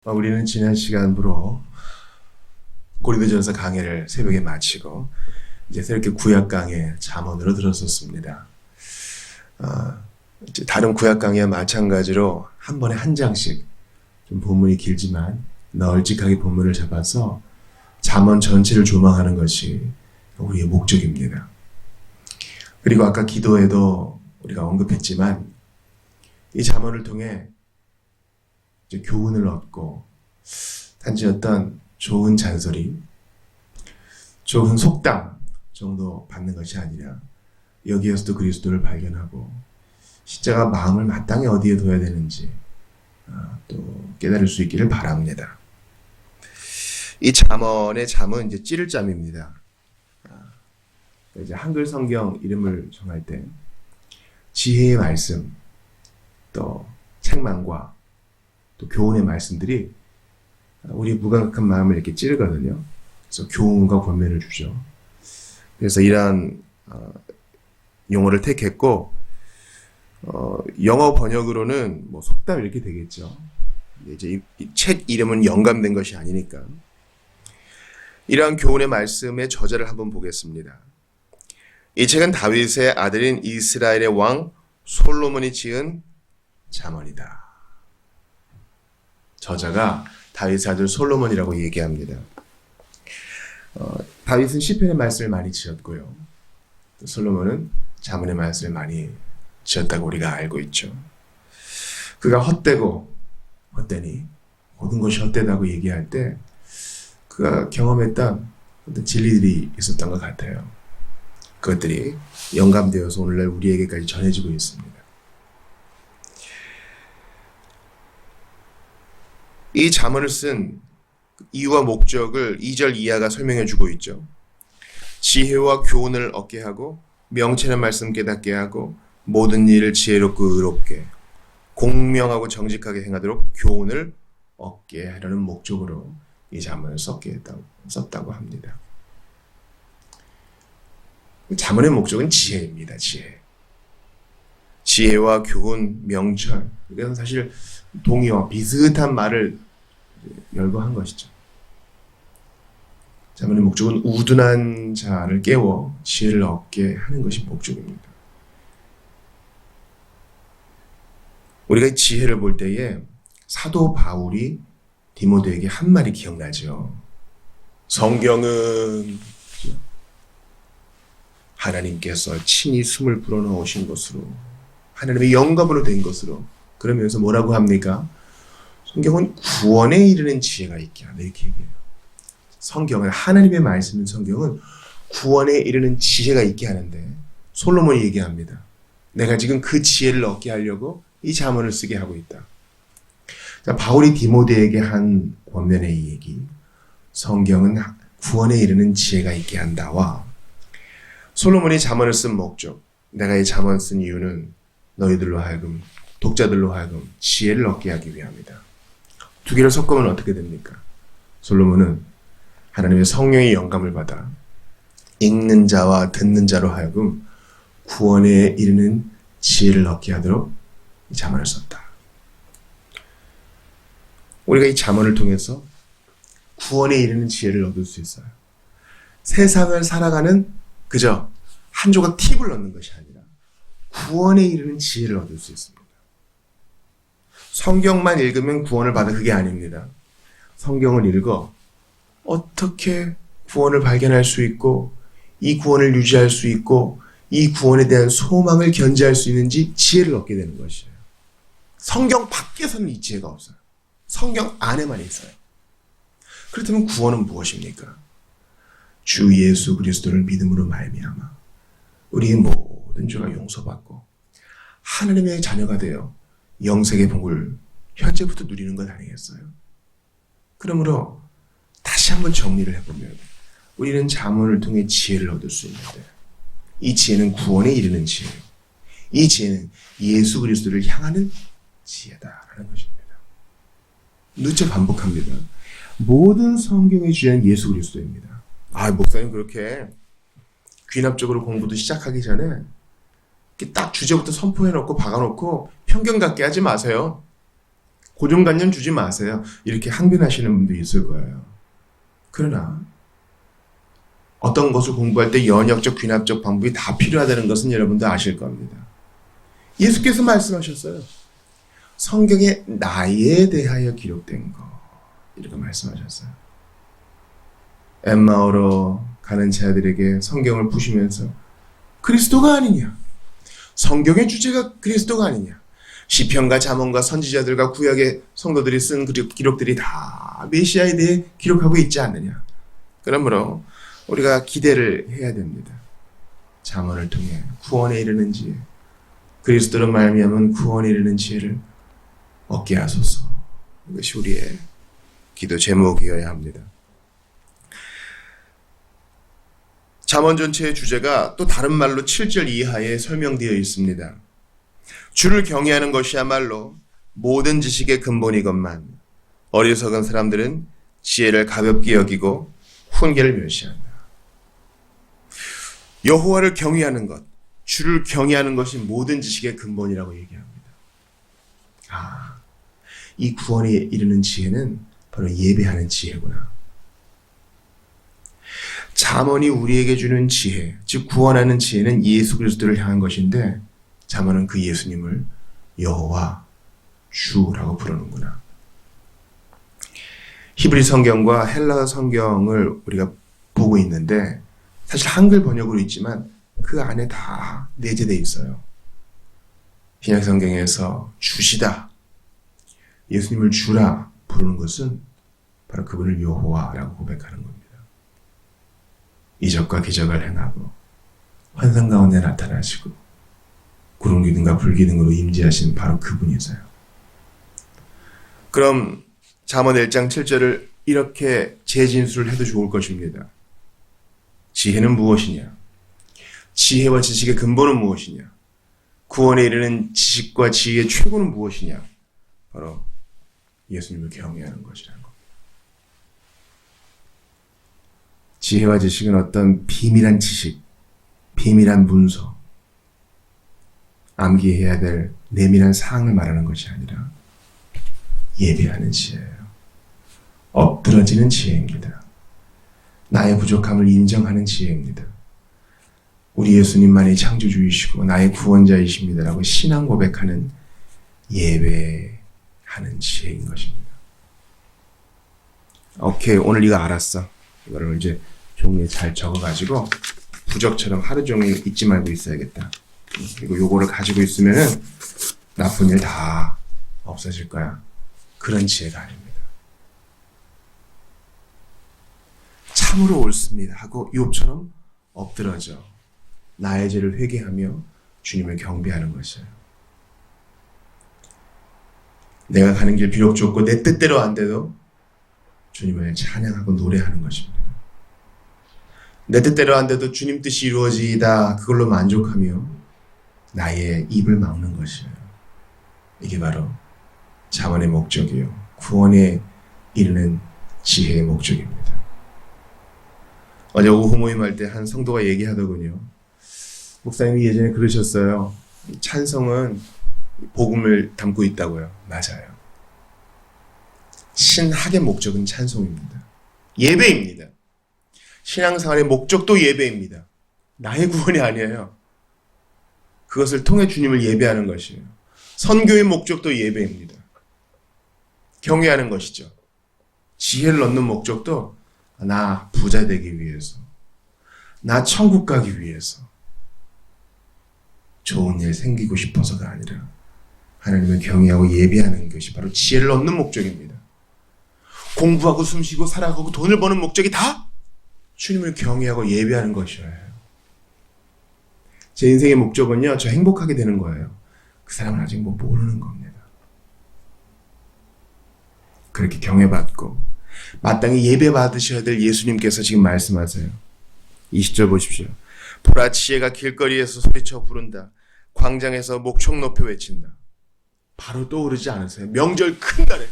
우리는 지난 시간부로 고린도전서 강해를 새벽에 마치고 이제 새롭게 구약 강해 잠언으로 들었었습니다. 이제 다른 구약 강해와 마찬가지로 한 번에 한 장씩 좀 본문이 길지만 널찍하게 본문을 잡아서 잠언 전체를 조망하는 것이 우리의 목적입니다. 그리고 아까 기도에도 우리가 언급했지만 이 잠언을 통해 이제 교훈을 얻고 단지 어떤 좋은 잔소리, 좋은 속담 정도 받는 것이 아니라 여기에서도 그리스도를 발견하고 십자가 마음을 마땅히 어디에 둬야 되는지 또 깨달을 수 있기를 바랍니다. 이 잠언의 잠은 이제 찌를 잠입니다. 이제 한글 성경 이름을 정할 때 지혜의 말씀, 또 책망과 또 교훈의 말씀들이 우리 무감각한 마음을 이렇게 찌르거든요. 그래서 교훈과 권면을 주죠. 그래서 이러한 용어를 택했고 영어 번역으로는 뭐 속담 이렇게 되겠죠. 이제 이 책 이름은 영감된 것이 아니니까. 이러한 교훈의 말씀의 저자를 한번 보겠습니다. 이 책은 다윗의 아들인 이스라엘의 왕 솔로몬이 지은 잠언이다. 저자가 다윗의 아들 솔로몬이라고 얘기합니다. 다윗은 시편의 말씀을 많이 지었고요. 또 솔로몬은 잠언의 말씀을 많이 지었다고 우리가 알고 있죠. 그가 헛되니 모든 것이 헛되다고 얘기할 때 그가 경험했던 어떤 진리들이 있었던 것 같아요. 그것들이 영감되어서 오늘날 우리에게까지 전해지고 있습니다. 이 잠언을 쓴 이유와 목적을 2절 이하가 설명해 주고 있죠. 지혜와 교훈을 얻게 하고 명철한 말씀 깨닫게 하고 모든 일을 지혜롭고 의롭게 공명하고 정직하게 행하도록 교훈을 얻게 하려는 목적으로 이 잠언을 썼다고 합니다. 잠언의 목적은 지혜입니다. 지혜와 교훈, 명철. 이것은 사실 동의와 비슷한 말을 열거한 것이죠. 잠언의 목적은 우둔한 자를 깨워 지혜를 얻게 하는 것이 목적입니다. 우리가 이 지혜를 볼 때에 사도 바울이 디모데에게 한 말이 기억나죠. 성경은 하나님께서 친히 숨을 불어넣으신 것으로 하나님의 영감으로 된 것으로 그러면서 뭐라고 합니까? 성경은 구원에 이르는 지혜가 있게 하다 이렇게 얘기해요. 성경은 하나님의 말씀인 성경은 구원에 이르는 지혜가 있게 하는데 솔로몬이 얘기합니다. 내가 지금 그 지혜를 얻게 하려고 이 잠언을 쓰게 하고 있다. 자, 바울이 디모데에게 한 권면의 이 얘기, 성경은 구원에 이르는 지혜가 있게 한다와 솔로몬이 잠언을 쓴 목적, 내가 이 잠언 쓴 이유는 너희들로 하여금 독자들로 하여금 지혜를 얻게 하기 위함이다. 두 개를 섞으면 어떻게 됩니까? 솔로몬은 하나님의 성령의 영감을 받아 읽는 자와 듣는 자로 하여금 구원에 이르는 지혜를 얻게 하도록 이 잠언을 썼다. 우리가 이 잠언을 통해서 구원에 이르는 지혜를 얻을 수 있어요. 세상을 살아가는 그저 한 조각 팁을 얻는 것이 아니라 구원에 이르는 지혜를 얻을 수 있습니다. 성경만 읽으면 구원을 받아 그게 아닙니다. 성경을 읽어 어떻게 구원을 발견할 수 있고 이 구원을 유지할 수 있고 이 구원에 대한 소망을 견지할 수 있는지 지혜를 얻게 되는 것이에요. 성경 밖에서는 이 지혜가 없어요. 성경 안에만 있어요. 그렇다면 구원은 무엇입니까? 주 예수 그리스도를 믿음으로 말미암아 우리의 모든 죄가 용서받고 하나님의 자녀가 되어 영생의 복을 현재부터 누리는 것 아니겠어요? 그러므로 다시 한번 정리를 해보면 우리는 잠언을 통해 지혜를 얻을 수 있는데 이 지혜는 구원에 이르는 지혜예요. 이 지혜는 예수 그리스도를 향하는 지혜다라는 것입니다. 누차 반복합니다. 모든 성경의 주제는 예수 그리스도입니다. 목사님 그렇게 귀납적으로 공부도 시작하기 전에 딱 주제부터 선포해놓고 박아놓고 편견 갖게 하지 마세요. 고정관념 주지 마세요. 이렇게 항변하시는 분도 있을 거예요. 그러나 어떤 것을 공부할 때 연역적, 귀납적 방법이 다 필요하다는 것은 여러분도 아실 겁니다. 예수께서 말씀하셨어요. 성경에 나에 대하여 기록된 거, 이렇게 말씀하셨어요. 엠마오로 가는 자들에게 성경을 푸시면서 그리스도가 아니냐, 성경의 주제가 그리스도가 아니냐, 시편과 잠언과 선지자들과 구약의 성도들이 쓴 기록들이 다 메시아에 대해 기록하고 있지 않느냐. 그러므로 우리가 기대를 해야 됩니다. 잠언을 통해 구원에 이르는 지혜, 그리스도로 말미암은 구원에 이르는 지혜를 얻게 하소서. 이것이 우리의 기도 제목이어야 합니다. 잠언 전체의 주제가 또 다른 말로 7절 이하에 설명되어 있습니다. 주를 경외하는 것이야말로 모든 지식의 근본이건만 어리석은 사람들은 지혜를 가볍게 여기고 훈계를 멸시한다. 여호와를 경외하는 것, 주를 경외하는 것이 모든 지식의 근본이라고 얘기합니다. 이 구원에 이르는 지혜는 바로 예배하는 지혜구나. 잠언이 우리에게 주는 지혜, 즉 구원하는 지혜는 예수 그리스도를 향한 것인데 잠언은 그 예수님을 여호와, 주라고 부르는구나. 히브리 성경과 헬라어 성경을 우리가 보고 있는데 사실 한글 번역으로 있지만 그 안에 다 내재되어 있어요. 신약 성경에서 주시다, 예수님을 주라 부르는 것은 바로 그분을 여호와라고 고백하는 겁니다. 이적과 기적을 행하고 환상 가운데 나타나시고 구름 기둥과 불 기둥으로 임재하신 바로 그분이세요. 그럼 잠언 1장 7절을 이렇게 재진술을 해도 좋을 것입니다. 지혜는 무엇이냐? 지혜와 지식의 근본은 무엇이냐? 구원에 이르는 지식과 지혜의 최고는 무엇이냐? 바로 예수님을 경외하는 것이라는 겁니다. 지혜와 지식은 어떤 비밀한 지식, 비밀한 문서, 암기해야 될 내밀한 사항을 말하는 것이 아니라 예배하는 지혜예요. 엎드러지는 지혜입니다. 나의 부족함을 인정하는 지혜입니다. 우리 예수님만이 창조주이시고 나의 구원자이십니다라고 신앙 고백하는 예배하는 지혜인 것입니다. 오케이, 오늘 이거 알았어. 이거를 이제 종이에 잘 적어가지고 부적처럼 하루 종일 잊지 말고 있어야겠다. 그리고 요거를 가지고 있으면은 나쁜 일 다 없어질 거야. 그런 지혜가 아닙니다. 참으로 옳습니다 하고 욥처럼 엎드러져 나의 죄를 회개하며 주님을 경배하는 것이에요. 내가 가는 길 비록 좁고 내 뜻대로 안 돼도 주님을 찬양하고 노래하는 것입니다. 내 뜻대로 안 돼도 주님 뜻이 이루어지이다 그걸로 만족하며 나의 입을 막는 것이에요. 이게 바로 잠언의 목적이요, 구원에 이르는 지혜의 목적입니다. 어제 오후 모임할 때 한 성도가 얘기하더군요. 목사님이 예전에 그러셨어요. 찬송은 복음을 담고 있다고요. 맞아요. 신학의 목적은 찬송입니다. 예배입니다. 신앙생활의 목적도 예배입니다. 나의 구원이 아니에요. 그것을 통해 주님을 예배하는 것이에요. 선교의 목적도 예배입니다. 경외하는 것이죠. 지혜를 얻는 목적도 나 부자 되기 위해서, 나 천국 가기 위해서, 좋은 일 생기고 싶어서가 아니라 하나님을 경외하고 예배하는 것이 바로 지혜를 얻는 목적입니다. 공부하고 숨쉬고 살아가고 돈을 버는 목적이 다 주님을 경외하고 예배하는 것이에요. 제 인생의 목적은요, 저 행복하게 되는 거예요. 그 사람은 아직 모르는 겁니다. 그렇게 경외받고 마땅히 예배받으셔야 될 예수님께서 지금 말씀하세요. 20절 보십시오. 보라, 지혜가 길거리에서 소리쳐 부른다. 광장에서 목청 높여 외친다. 바로 떠오르지 않으세요? 명절 큰 날에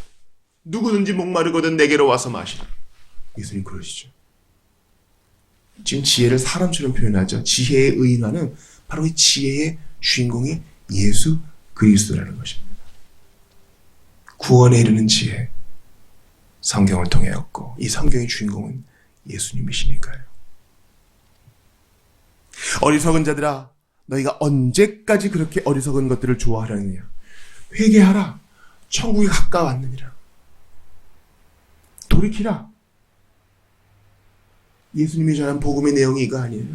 누구든지 목마르거든 내게로 와서 마시라. 예수님 그러시죠. 지금 지혜를 사람처럼 표현하죠. 지혜의 의인화는 바로 이 지혜의 주인공이 예수 그리스도라는 것입니다. 구원에 이르는 지혜, 성경을 통해 얻고 이 성경의 주인공은 예수님이시니까요. 어리석은 자들아, 너희가 언제까지 그렇게 어리석은 것들을 좋아하려느냐. 회개하라. 천국이 가까웠느니라. 돌이키라. 예수님이 전한 복음의 내용이 이거 아니에요?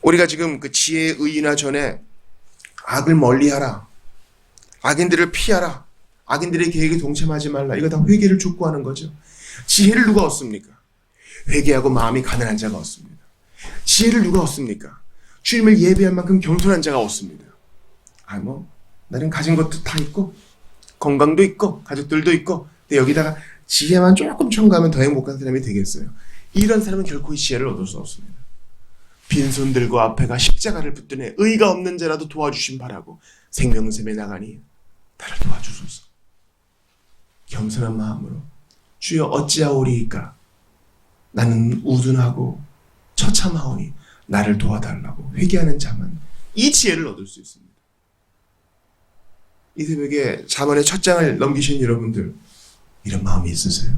우리가 지금 그 지혜의 의인화 전에 악을 멀리하라. 악인들을 피하라. 악인들의 계획에 동참하지 말라. 이거 다 회개를 촉구하는 거죠. 지혜를 누가 얻습니까? 회개하고 마음이 가난한 자가 얻습니다. 지혜를 누가 얻습니까? 주님을 예배할 만큼 겸손한 자가 얻습니다. 나는 가진 것도 다 있고 건강도 있고 가족들도 있고 근데 여기다가 지혜만 조금 첨가하면 더 행복한 사람이 되겠어요. 이런 사람은 결코 이 지혜를 얻을 수 없습니다. 빈손 들고 앞에가 십자가를 붙드네 의가 없는 자라도 도와주심 바라고 생명샘에 나가니 나를 도와주소서. 겸손한 마음으로 주여 어찌하오리이까 나는 우둔하고 처참하오니 나를 도와달라고 회개하는 자만 이 지혜를 얻을 수 있습니다. 이 새벽에 잠언의 첫 장을 넘기신 여러분들 이런 마음이 있으세요?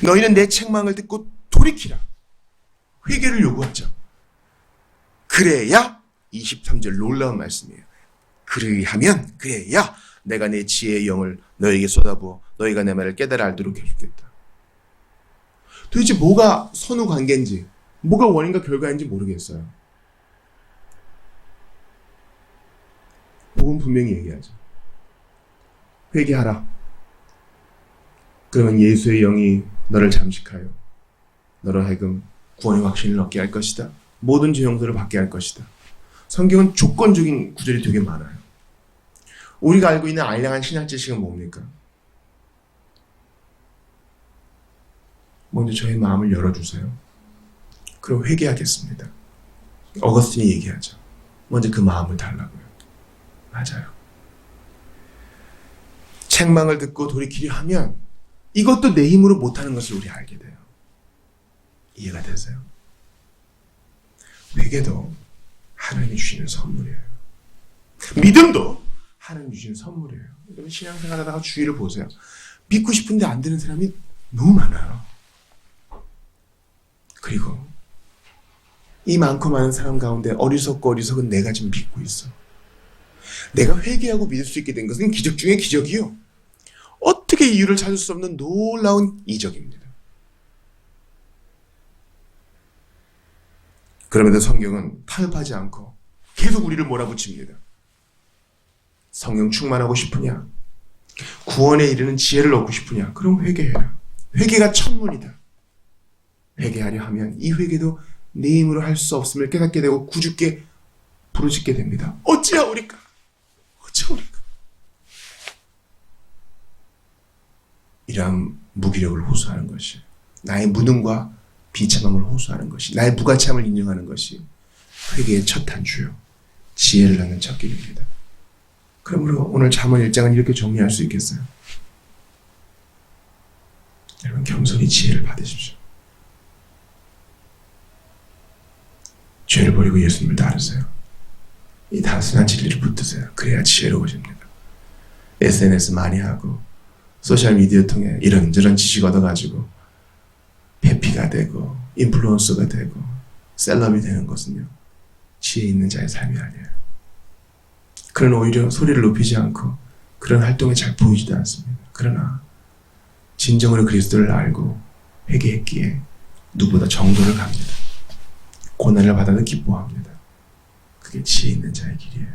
너희는 내 책망을 듣고 돌이키라. 회개를 요구하죠. 그래야 23절 놀라운 말씀이에요. 그래야 내가 내 지혜의 영을 너에게 쏟아부어 너희가 내 말을 깨달아 알도록 해주겠다. 도대체 뭐가 선후 관계인지 뭐가 원인과 결과인지 모르겠어요. 복음 분명히 얘기하죠. 회개하라. 그러면 예수의 영이 너를 잠식하여 너로 하여금 구원의 확신을 얻게 할 것이다. 모든 죄 용서를 받게 할 것이다. 성경은 조건적인 구절이 되게 많아요. 우리가 알고 있는 알량한 신학 지식은 뭡니까? 먼저 저의 마음을 열어주세요. 그럼 회개하겠습니다. 어거스틴이 얘기하죠. 먼저 그 마음을 달라고요. 맞아요. 책망을 듣고 돌이키려 하면 이것도 내 힘으로 못하는 것을 우리 알게 돼요. 이해가 되세요? 회개도 하나님이 주시는 선물이에요. 믿음도 하나님이 주시는 선물이에요. 여러분 신앙생활 하다가 주위를 보세요. 믿고 싶은데 안 되는 사람이 너무 많아요. 그리고 이 많고 많은 사람 가운데 어리석은 내가 지금 믿고 있어. 내가 회개하고 믿을 수 있게 된 것은 기적 중에 기적이요. 어떻게 이유를 찾을 수 없는 놀라운 이적입니다. 그럼에도 성경은 타협하지 않고 계속 우리를 몰아붙입니다. 성령 충만하고 싶으냐? 구원에 이르는 지혜를 얻고 싶으냐? 그럼 회개해라. 회개가 천문이다. 회개하려 하면 이 회개도 내 힘으로 할 수 없음을 깨닫게 되고 구주께 부르짖게 됩니다. 어찌하오리까? 이러한 무기력을 호소하는 것이, 나의 무능과 비참함을 호소하는 것이, 나의 무가참을 인정하는 것이 회개의 첫 단추요, 지혜를 얻는 첫 길입니다. 그러므로 오늘 잠언 1장은 이렇게 정리할 수 있겠어요. 여러분 겸손히 지혜를 받으십시오. 죄를 버리고 예수님을 따르세요. 이 단순한 진리를 붙드세요. 그래야 지혜로워집니다. SNS 많이 하고 소셜미디어 통해 이런저런 지식 얻어가지고 회피가 되고 인플루언서가 되고 셀럽이 되는 것은요, 지혜 있는 자의 삶이 아니에요. 그는 오히려 소리를 높이지 않고 그런 활동에 잘 보이지도 않습니다. 그러나 진정으로 그리스도를 알고 회개했기에 누구보다 정도를 갑니다. 고난을 받아도 기뻐합니다. 그게 지혜 있는 자의 길이에요.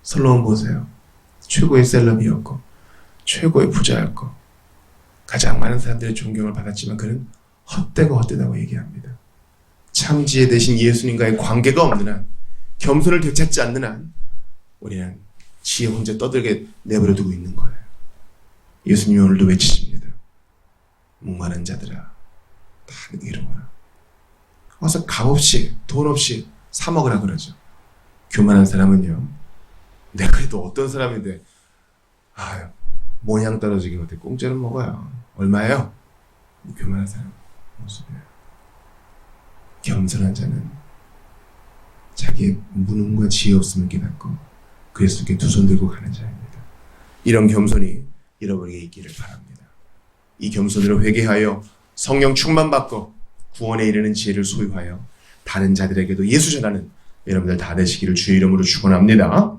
솔로몬 보세요. 최고의 셀럽이었고 최고의 부자였고 가장 많은 사람들의 존경을 받았지만 그는 헛되다고 얘기합니다. 참 지혜 대신 예수님과의 관계가 없는 한, 겸손을 되찾지 않는 한 우리는 지혜 혼자 떠들게 내버려 두고 있는 거예요. 예수님이 오늘도 외치십니다. 목마른 자들아 다 내게로 오라. 와서 값없이 돈 없이 사 먹으라 그러죠. 교만한 사람은요, 내가 그래도 어떤 사람인데 모양 떨어지게 어떻게 공짜로 먹어요. 얼마예요? 교만한 사람 모습이에요. 겸손한 자는 자기의 무능과 지혜 없음을 깨닫고 그리스도께 두 손 들고 가는 자입니다. 이런 겸손이 여러분에게 있기를 바랍니다. 이 겸손으로 회개하여 성령 충만받고 구원에 이르는 지혜를 소유하여 다른 자들에게도 예수 전하는 여러분들 다 되시기를 주의 이름으로 축원합니다.